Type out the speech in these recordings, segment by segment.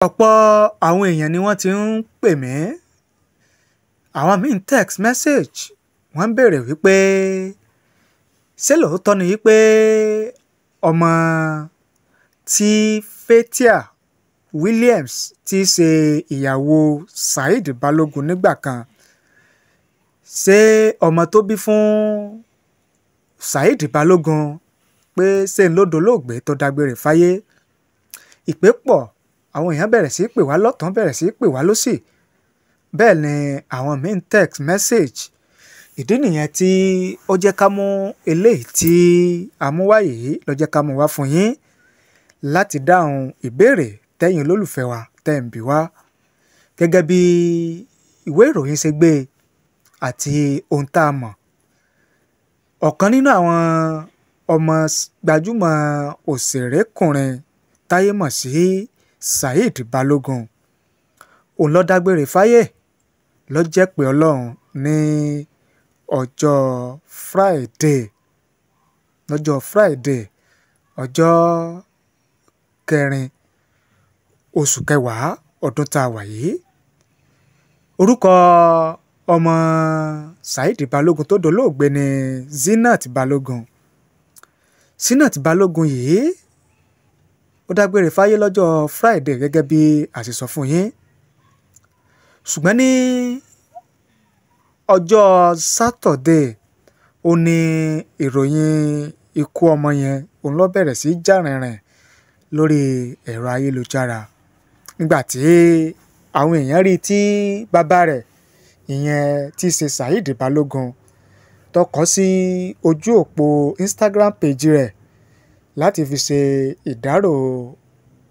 Ọ̀pọ̀ àwọn èèyàn ni wọ́n ti ń pè mí, àwọn míì ń text message, wọ́n ń béèrè wípé ṣé lóòótọ́ ni wípé ọmọ tí Fathia Williams tí í ṣe ìyàwó Saheed Balogun nígbà kan, ṣé ọmọ tó bí fún Saheed Balogun pé ṣé ń ló dolóògbé tó dágbére fáyé? Ìpè pọ̀, àwọn èèyàn bẹ̀rẹ̀ sí í pè wá lọ́tùn, bẹ̀rẹ̀ sí í pè wá lósì, bẹ́ẹ̀ ni àwọn míì ń text message. Ìdí nìyẹn tí ó jẹ́ ká mú eléyìí tí a mú wá yìí ló jẹ́ ká mú wá fún yín láti dáhùn ìbéèrè tẹ́yin olólùfẹ́ wa tẹ́ ń bi wá. Gẹ́gẹ́ bí ìwé ìròyìn ṣe gbé àti ohun tá a mọ̀, ọ̀kan nínú àwọn ọmọ gbajúmọ̀ òṣèrékùnrin táyé mọ̀ sí Saheed Balogun, òun ló dágbére fáyé ló jẹ́ pé Ọlọ́run ní ọjọ́ Friday ọjọ́ 4 oṣù kẹwàá ọdún tá a wà yìí. Orúkọ ọmọ Saheed Balogun tó dolóògbé ni Zinat Balogun. Zinat Balogun yìí ó dágbére fáyé lọ́jọ́ Friday gẹ́gẹ́ bí a ṣe sọ fún yín. Ṣùgbọ́n ní ọjọ́ Saturday ó ní ìròyìn ikú ọmọ yẹn òun ló bẹ̀rẹ̀ sí í jà rìnrìn lórí ẹ̀rọ ayélujára. Nígbà tí àwọn èèyàn rí tí bàbá rẹ̀, ìyẹn tí í ṣe Saheed Balogun, tó kọ sí ojú òpó Instagram page rẹ̀ láti fi ṣe ìdárò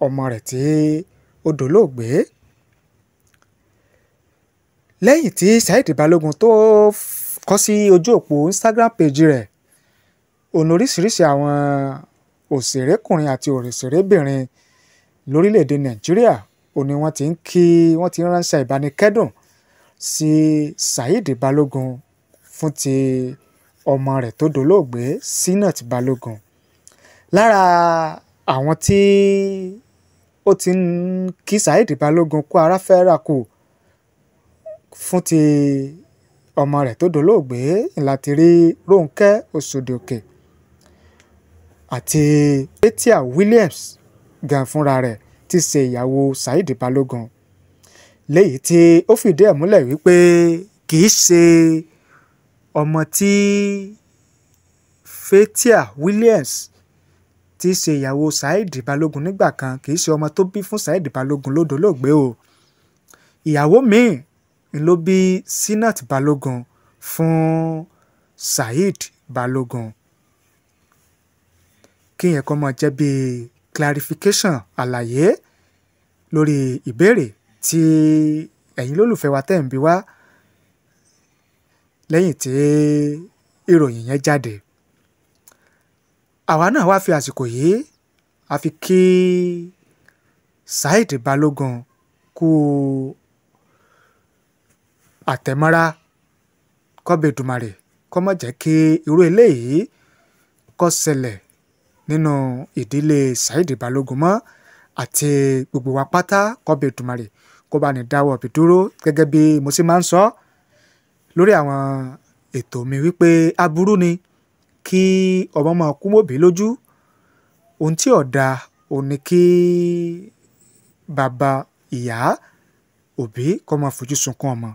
ọmọ rẹ̀ tí ó dolóògbé. Lẹ́yìn tí Saheed Balogun tó kọ sí ojú òpó Instagram page rẹ̀, òun oríṣiríṣi àwọn òṣèrékùnrin àti òṣèrébìnrin lórílẹ̀‐èdè Nàìjíríà òun ni wọ́n ti ń ránṣẹ́ ìbánikẹ́dùn sí Saheed Balogun fún ti ọmọ rẹ̀ tó dolóògbé Zinat Balogun. Lára àwọn tí ó ti ń kí Saheed Balogun kú ara fẹ́ra kù fún ti ọmọ rẹ̀ tó dolóògbé láti rí Rónkẹ́ Òṣòdìòkè àti Fathia Williams gan fúnra rẹ̀ tí ṣe ìyàwó Saheed Balogun, léyìí tí ó fìdí ẹ̀ múlẹ̀ wípé kì í ṣe ọmọ tí Fathia Williams tí ṣe ìyàwó Saheed Balogun nígbà kan, kì í ṣe ọmọ tó bí fún Saheed Balogun ló dolóògbé o. Ìyàwó míì ló bí Zinat Balogun fún Saheed Balogun. Kí yẹn kó máa jẹ́ bí clarification, àlàyé lórí ìbéèrè tí ẹ̀yin lólùfẹ́ wa tẹ́ ń bi wá lẹ́yìn tí ìròyìn yẹn jáde. Àwa náà wá fi àsìkò yìí a fi kí Saheed Balogun kú àtẹ̀mọ́ra, kọ́bẹ̀ Èdùmàrè kó má jẹ́ kí irú eléyìí kó ṣẹlẹ̀ nínú ìdílé Saheed Balogun mọ́, àti gbogbo wa pátá kọ́bẹ̀ Èdùmàrè kó bá ní dáwọ́ bí dúró. Gẹ́gẹ́ bí mo ṣe máa ń sọ lórí àwọn ètò mi wípé aburú ni kí ọmọ máa kú mọ́bí lójú. Ohun tí ò dáa òun ni kí bàbá, ìyá, òbí kó máa fojú sunkún ọmọ.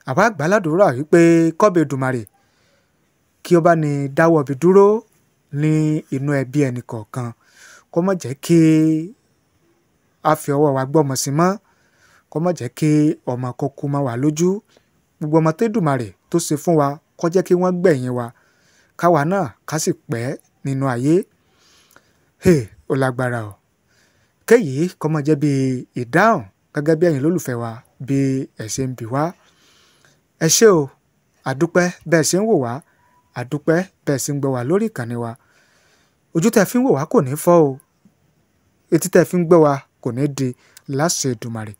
Àwa gbà ládùúrà wípé kọ́bẹ̀ Èdùmàrè kí ó bá ní dáwọ́ bí dúró ní inú ẹbí ẹnì kọ̀ọ̀kan, kó má jẹ́ kí a fi ọwọ́ wa gbọ́mọ sí mọ́, kó má jẹ́ kí ọmọ kó kú mọ́ wa lójú. Gbogbo ọmọ tí Èdùmàrè tó ṣe fún wa kó jẹ́ kí wọ́n gbẹ̀yìn wa, káwa náà ká sì pẹ́ nínú ayé. Ó lágbára o. Kéyìí kó má jẹ́ bí ìdáhùn gẹ́gẹ́ bí ẹ̀yin lólùfẹ́ wa bí ẹ ṣe ń bi wá. Ẹ ṣé o, àdúpẹ́ bẹ́ẹ̀ ṣe ń wò wá, àdúpẹ́ bẹ́ẹ̀ ṣe ń gbọ́ wá lórí ìkànnì wa. Ojú tẹ́ fi ń wò wá kò ní fọ́ o, etí tẹ́ fi ń gbọ́ wá kò ní di láṣẹ Èdùmàrè.